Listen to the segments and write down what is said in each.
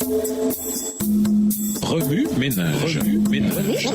Remue ménage. Remue ménage.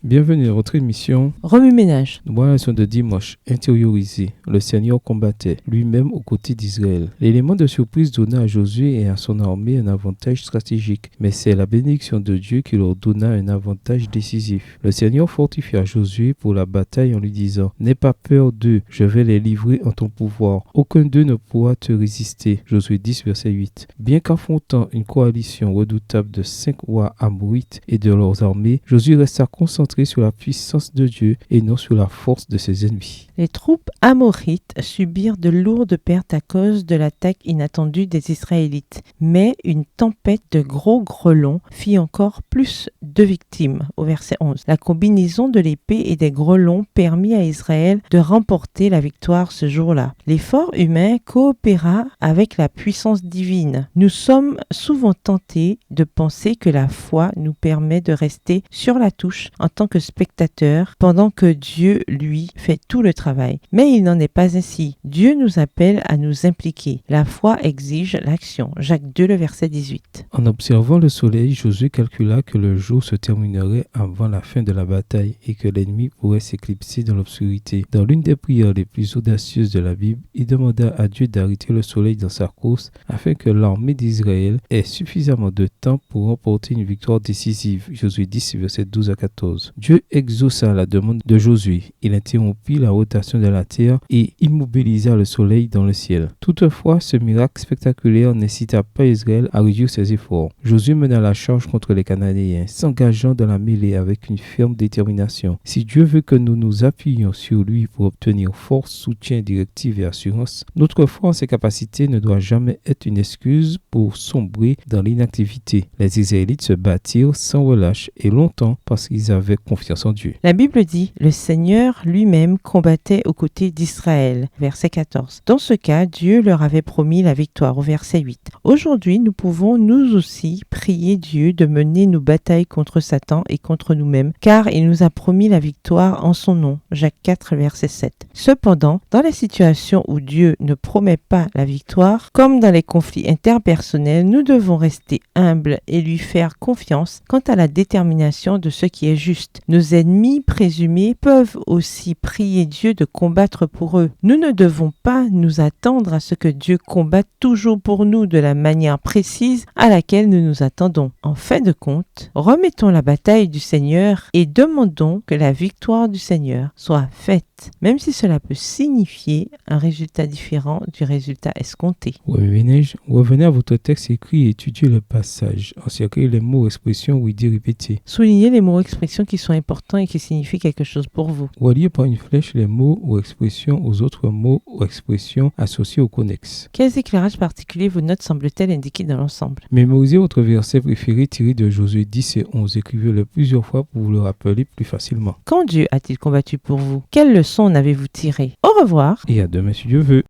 Bienvenue à votre émission Remue ménage. Voilà la leçon de dimanche. Intériorisé. Le Seigneur combattait lui-même aux côtés d'Israël. L'élément de surprise donna à Josué et à son armée un avantage stratégique, mais c'est la bénédiction de Dieu qui leur donna un avantage décisif. Le Seigneur fortifia Josué pour la bataille en lui disant: N'aie pas peur d'eux, je vais les livrer en ton pouvoir. Aucun d'eux ne pourra te résister. Josué 10, verset 8. Bien qu'affrontant une coalition redoutable de 5 rois amorites et de leurs armées, Josué resta concentré sur la puissance de Dieu et non sur la force de ses ennemis. Les troupes amorites subirent de lourdes pertes à cause de l'attaque inattendue des Israélites. Mais une tempête de gros grelons fit encore plus de victimes, au verset 11. La combinaison de l'épée et des grelons permit à Israël de remporter la victoire ce jour-là. L'effort humain coopéra avec la puissance divine. Nous sommes souvent tentés de penser que la foi nous permet de rester sur la touche en tant que spectateurs pendant que Dieu, lui, fait tout le travail. Mais il n'en est pas ainsi. Dieu nous appelle à nous impliquer. La foi exige l'action. Jacques 2, le verset 18. En observant le soleil, Josué calcula que le jour se terminerait avant la fin de la bataille et que l'ennemi pourrait s'éclipser dans l'obscurité. Dans l'une des prières les plus audacieuses de la Bible, il demanda à Dieu d'arrêter le soleil dans sa course afin que l'armée d'Israël ait suffisamment de temps pour remporter une victoire décisive. Josué 10, versets 12 à 14. Dieu exauça la demande de Josué. Il interrompit la rotation de la terre et immobilisa le soleil dans le ciel. Toutefois, ce miracle spectaculaire n'incita pas Israël à réduire ses efforts. Josué mena la charge contre les Cananéens, s'engageant dans la mêlée avec une ferme détermination. Si Dieu veut que nous nous appuyions sur lui pour obtenir force, soutien, directive et assurance, notre foi en ses capacités ne doit jamais être une excuse pour sombrer dans l'inactivité. Les Israélites se battirent sans relâche et longtemps parce qu'ils avaient confiance en Dieu. La Bible dit: le Seigneur lui-même combattait aux côtés d'Israël. Verset 14. Dans ce cas, Dieu leur avait promis la victoire. Au verset 8. Aujourd'hui, nous pouvons nous aussi prier Dieu de mener nos batailles contre Satan et contre nous-mêmes, car il nous a promis la victoire en son nom. Jacques 4, verset 7. Cependant, dans les situations où Dieu ne promet pas la victoire, comme dans les conflits interpersonnels, nous devons rester humbles et lui faire confiance quant à la détermination de ce qui est juste. Nos ennemis présumés peuvent aussi prier Dieu de combattre pour eux. Nous ne devons pas nous attendre à ce que Dieu combatte toujours pour nous de la manière précise à laquelle nous nous attendons. En fin de compte, remettons la bataille du Seigneur et demandons que la victoire du Seigneur soit faite, même si cela peut signifier un résultat différent du résultat escompté. Revenez à votre texte écrit et étudiez le passage. Encerclez les mots, expressions ou idées répétées. Soulignez les mots expressions qui sont importants et qui signifient quelque chose pour vous. Reliez par une flèche les mots ou expressions aux autres mots ou expressions associés au connexe. Quels éclairages particuliers vos notes semblent-elles indiquer dans l'ensemble? Mémorisez votre verset préféré tiré de Josué 10 et 11. Écrivez-le plusieurs fois pour vous le rappeler plus facilement. Quand Dieu a-t-il combattu pour vous? Quelles leçons en avez-vous tirées? Au revoir. Et à demain si Dieu veut.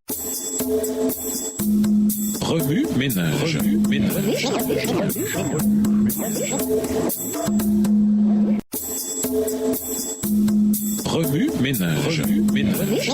Remue ménage. Remue ménage.